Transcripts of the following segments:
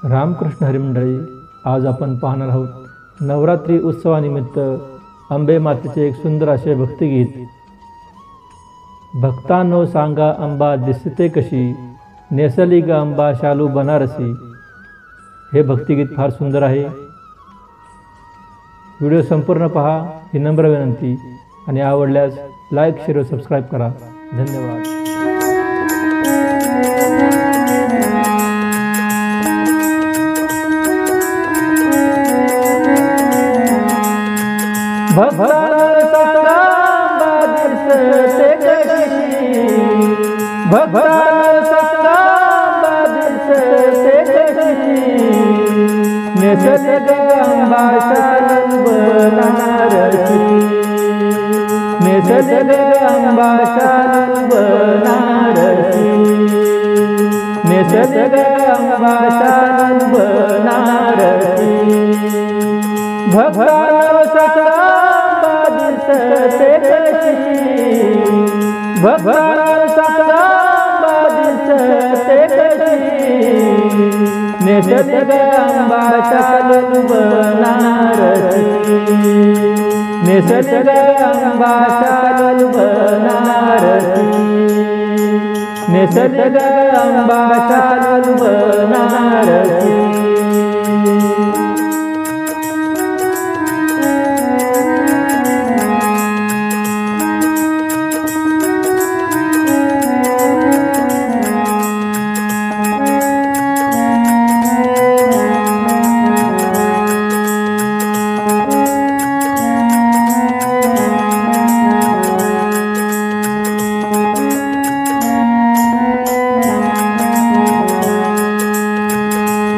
रामकृष्ण हरी मंडळी, आज आपण पाहणार आहोत नवरात्री उत्सवानिमित्त अंबे मातेचे एक सुंदर असे भक्तिगीत। भक्तांनो सांगा अंबा दिसते कशी, नेसली ग अंबा शालू बनारसी। हे भक्तिगीत फार सुंदर आहे। व्हिडिओ संपूर्ण पहा ही नम्र विनंती आणि आवडल्यास लाईक शेअर व सबस्क्राईब करा। धन्यवाद।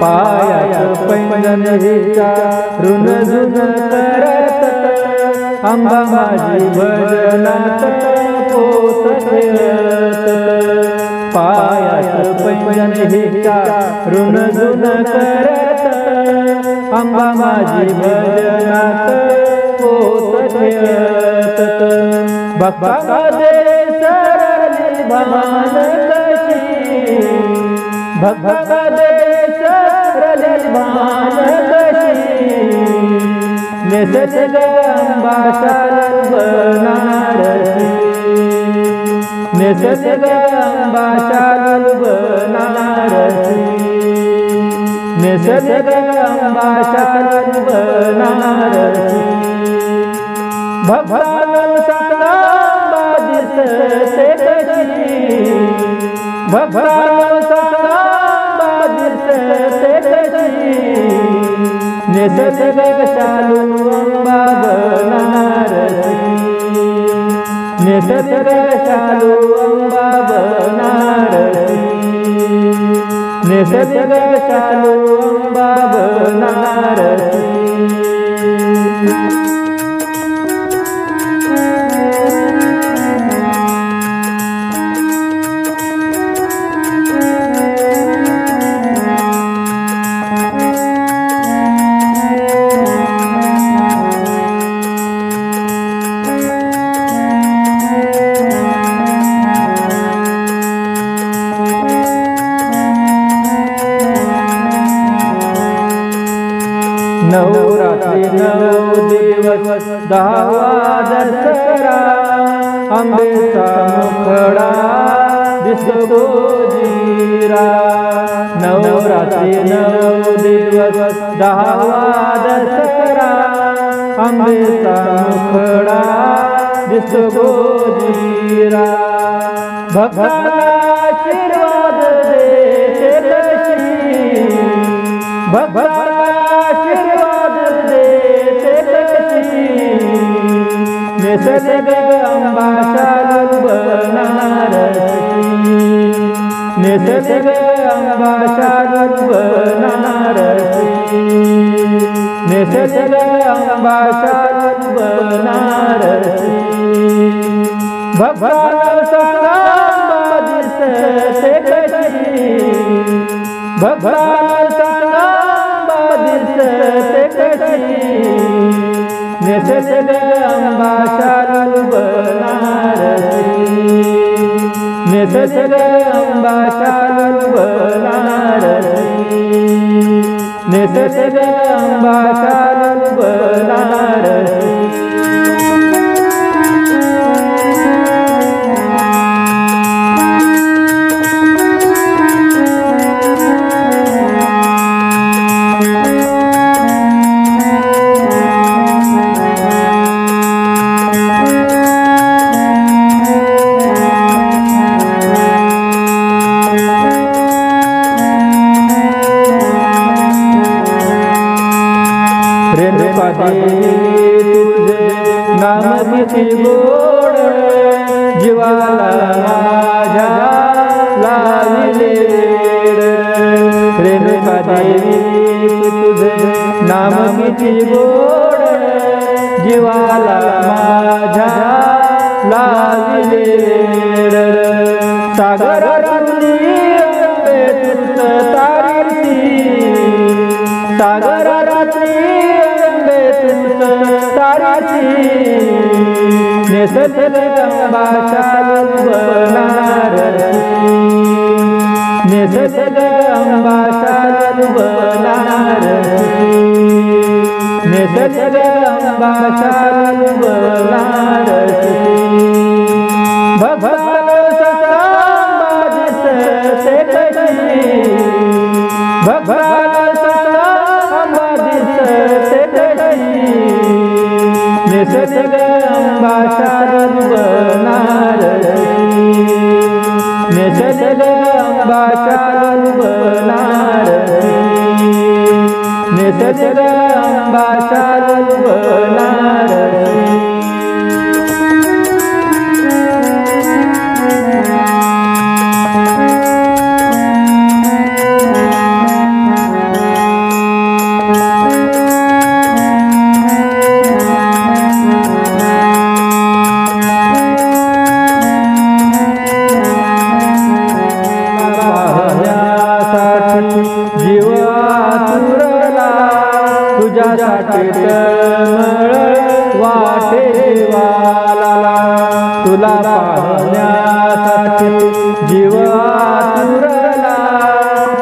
पायाच पैंजण हिच्या रुणझुण करत, अंबा माझी भजनात पोत ठेवत। पायाच पैंजण हिच्या रुणझुण करत, अंबा माझी भजनात पोत ठेवत। भक्ता दे सरली भान कशी, भक्ता दे नेसली ग अंबा शालू बनारसी, नेसली ग अंबा शालू बनारसी, नेसली ग अंबा शालू बनारसी। भक्तांनो सांगा अंबा दिसते कशी, भक्तांनो सांगा अंबा दिसते कशी। नेसली ग शालू अंबा बनारसी, नेसली ग शालू अंबा बनारसी, नेसली ग शालू अंबा बनारसी। नवरात्री 9 दिवस 10वा दसरा, अंबेचा मुखडा दिसतो जिरा। नवरात्री 9 दिवस 10वा दसरा, अंबेचा मुखडा दिसतो जिरा। भक्ताला आशीर्वाद देते कशी, भक्ताला आशीर्वाद देते कशी। नेसली ग अंबा शालू बनारसी, नेसली ग अंबा शालू बनारसी, नेसली ग अंबा शालू बनारसी। भक्तांनो सांगा अंबा दिसते कशी, भक्तांनो सांगा अंबा दिसते कशी। नेसली ग अंबा शालू बनारसी, नेसली ग अंबा शालू बनारसी। नेसते जगदंबा शालू बनारसी रेणुका देवी तुझे नाम किती गोड जीवाला माझ्या लाविले वेड रेणुका देवी तुझे नाम किती गोड जीवाला माझ्या लाविले वेड सागरातली अंबे तुझ तारीची सागरातली नेसते जगदंबा शालू बनारसी नेसते जगदंबा शालू बनारसी नेसते जगदंबा शालू बनारसी भगवान सतांबा दिसते कशी भगवान सतांबा दिसते कशी नेसते जगदंबा शालू बनारसी नेसते जगदंबा शालू बनारसी नेसते जगदंबा शालू बनारसी जीव आतुरला तुझ्यासाठी तळमळ वाटे जीवाला तुला पाहण्यासाठी जीव आतुरला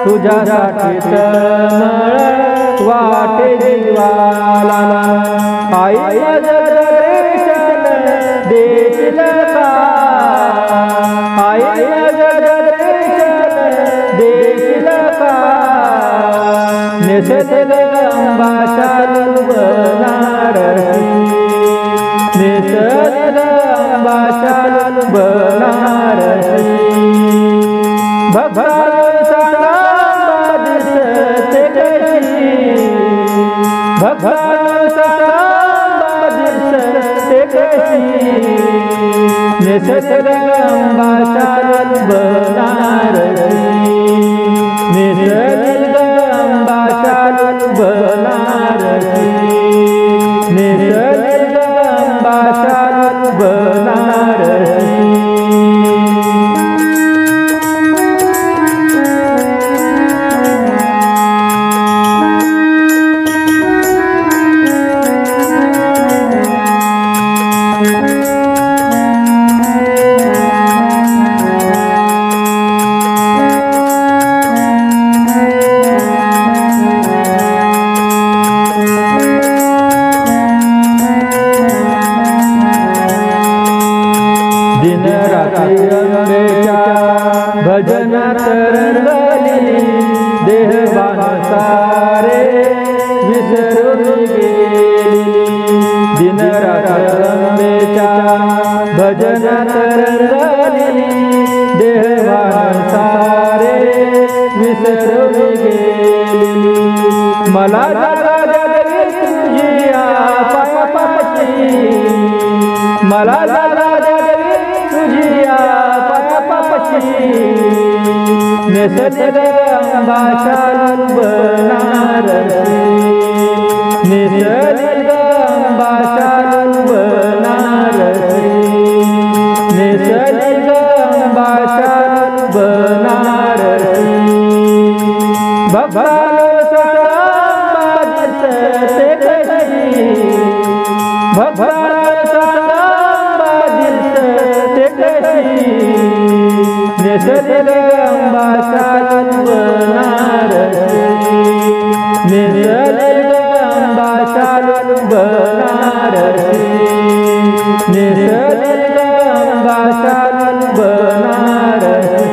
तुझ्यासाठी तळमळ वाटे जीवाला आई माझं दर्शन देशील का आई माझं दर्शन देशील का नेसते जगदंबा शालू बनारसी नेसते जगदंबा शालू बनारसी भगवान सतांबा दिसते कशी भगवान सतांबा दिसते कशी नेसते जगदंबा शालू बनारसी नेसते जगदंबा शालू बनारसी नेसते जगदंबा शालू बनारसी दिन रात्री अंबेच्या भजनात रंगली देहभान सारे विसरून गेली दिन रात्री अंबेच्या भजनात रंगली देहभान सारे विसरून गेली मला जागा जगली तुझी पापाशी मला जागा तुझी पापाशी नेसते जगदंबा शालू बनारसी नेसते जगदंबा शालू बनारसी नेसते जगदंबा शालू बनारसी भगवान सतांबा दिसते कशी भगवान सतांबा दिसते कशी नेसते जगदंबा शालू बनारसी नेसलेल गंगा शालू बनारसी नेसलेल गंगा शालू बनारसी